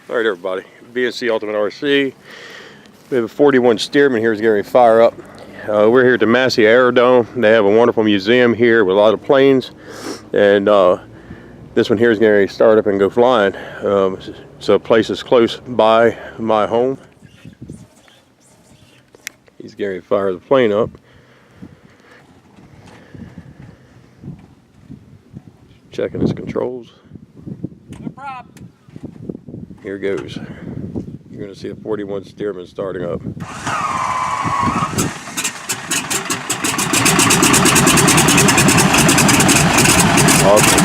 All right, everybody. BNC Ultimate RC. We have a 41 Stearman here is getting ready to fire up. We're here at the Massey Aerodrome. They have a wonderful museum here with a lot of planes, and this one here is getting ready to start up and go flying. So place is close by my home. He's getting ready to fire the plane up. Checking his controls. No problem. Here goes. You're going to see a 41 Stearman starting up. Awesome.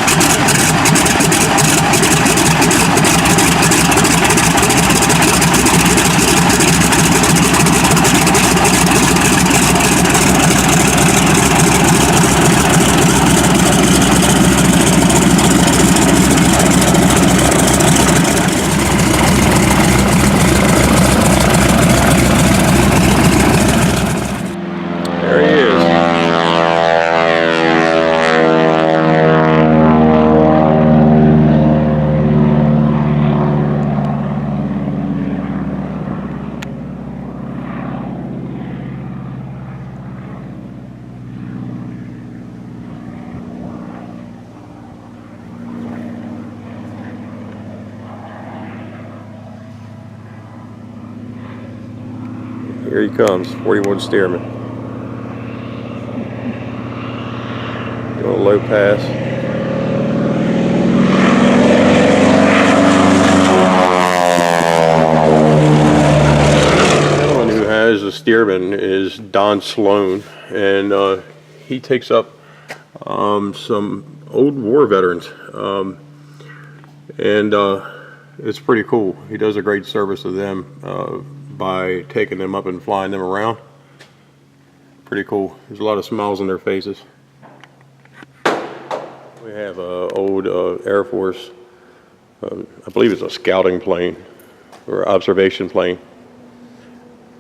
There he is. Here he comes, 41 Stearman. Doing a low pass. The gentleman who has the Stearman is Don Sloan, and he takes up some old war veterans, and it's pretty cool. He does a great service to them by taking them up and flying them around. Pretty cool. There's a lot of smiles on their faces. We have an old Air Force, I believe it's a scouting plane or observation plane,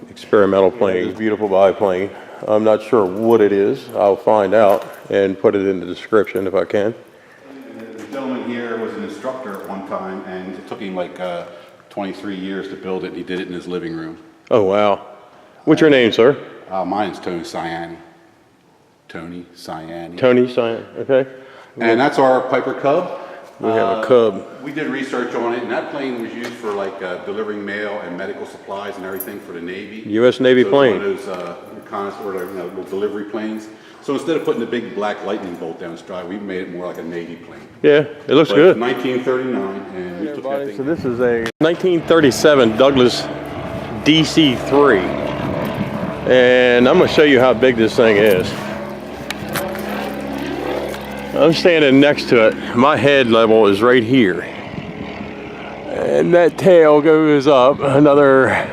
experimental plane. It's a beautiful biplane. I'm not sure what it is. I'll find out and put it in the description if I can. The gentleman here was an instructor at one time, and it took him like 23 years to build it, and he did it in his living room. Oh, wow. What's your name, sir? Mine's Tony Cyani. Tony Cyani. Tony Cyan, okay. And that's our Piper Cub. We have a Cub. We did research on it, and that plane was used for like delivering mail and medical supplies and everything for the Navy. U.S. Navy plane. It's one of those reconnaissance or little delivery planes. So instead of putting the big black lightning bolt down its drive, we made it more like a Navy plane. Yeah, it looks good. 1939, and we took that thing. So this is a 1937 Douglas DC-3, and I'm going to show you how big this thing is. I'm standing next to it. My head level is right here, and that tail goes up another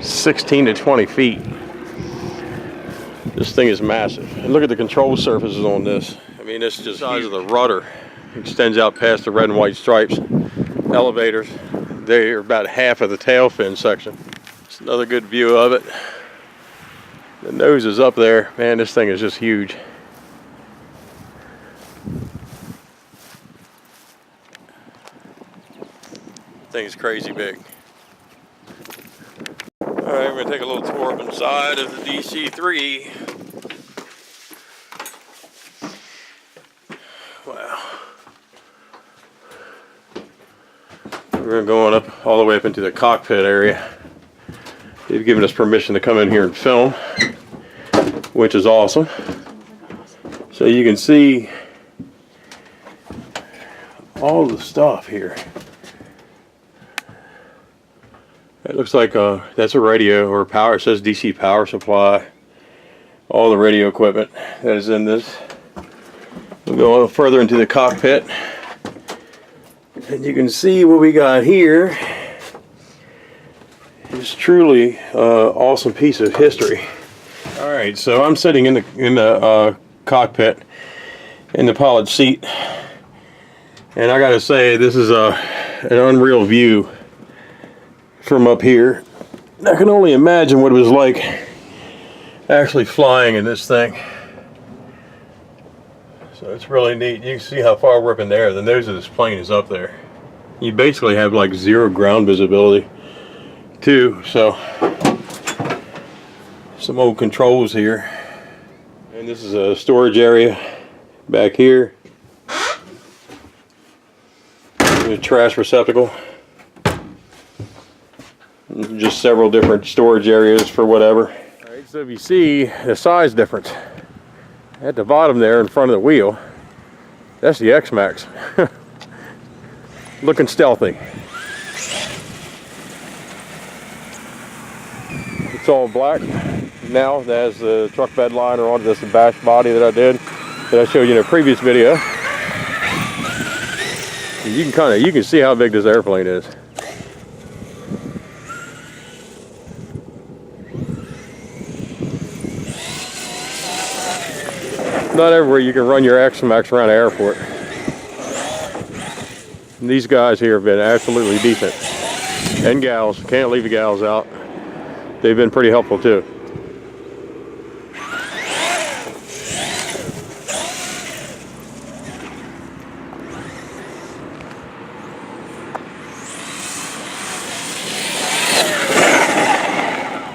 16 to 20 feet. This thing is massive. And look at the control surfaces on this. I mean, it's just the size of the rudder. Extends out past the red and white stripes. Elevators, they are about half of the tail fin section. It's another good view of it. The nose is up there. Man, this thing is just huge. Thing's crazy big. All right, we're gonna take a little tour up inside of the DC-3. Wow. We're going up all the way up into the cockpit area. They've given us permission to come in here and film, which is awesome. So you can see all the stuff here. It looks like that's a radio or power. It says DC power supply. All the radio equipment that is in this. We'll go a little further into the cockpit, and you can see what we got here. It's truly awesome piece of history. All right, so I'm sitting in the cockpit in the pilot seat, and I got to say this is an unreal view from up here. I can only imagine what it was like actually flying in this thing. So it's really neat. You can see how far we're up in the air. The nose of this plane is up there. You basically have like zero ground visibility too. So some old controls here, and this is a storage area back here. A trash receptacle. Just several different storage areas for whatever. Alright, so if you see the size difference at the bottom there in front of the wheel, that's the Xmaxx. Looking stealthy. It's all black now. That has the truck bed liner on this bash body that I showed you in a previous video. You can see how big this airplane is. Not everywhere you can run your Xmaxx around an airport. And these guys here have been absolutely decent. And gals, can't leave the gals out. They've been pretty helpful too.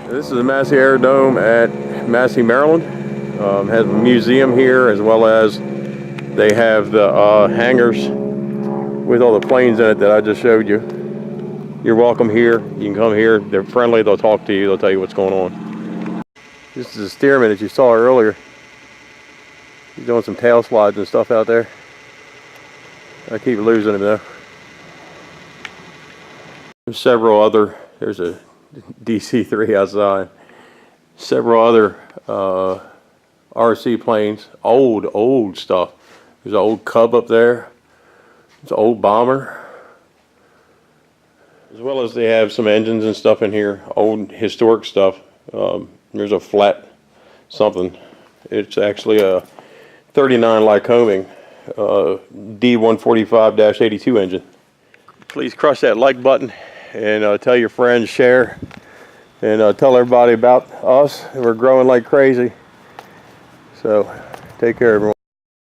This is the Massey Aerodrome at Massey, Maryland. Has a museum here, as well as they have the hangars with all the planes in it that I just showed you. You're welcome here. You can come here. They're friendly. They'll talk to you. They'll tell you what's going on. This is the steerman that you saw earlier. He's doing some tail slides and stuff out there. I keep losing him though. There's several other. There's a DC-3 outside. Several other RC planes. Old stuff. There's an old Cub up there. There's an old bomber. As well as they have some engines and stuff in here. Old historic stuff. There's a flat something. It's actually a 39 Lycoming D145-82 engine. Please crush that like button and tell your friends, share, and tell everybody about us. We're growing like crazy. So take care, everyone.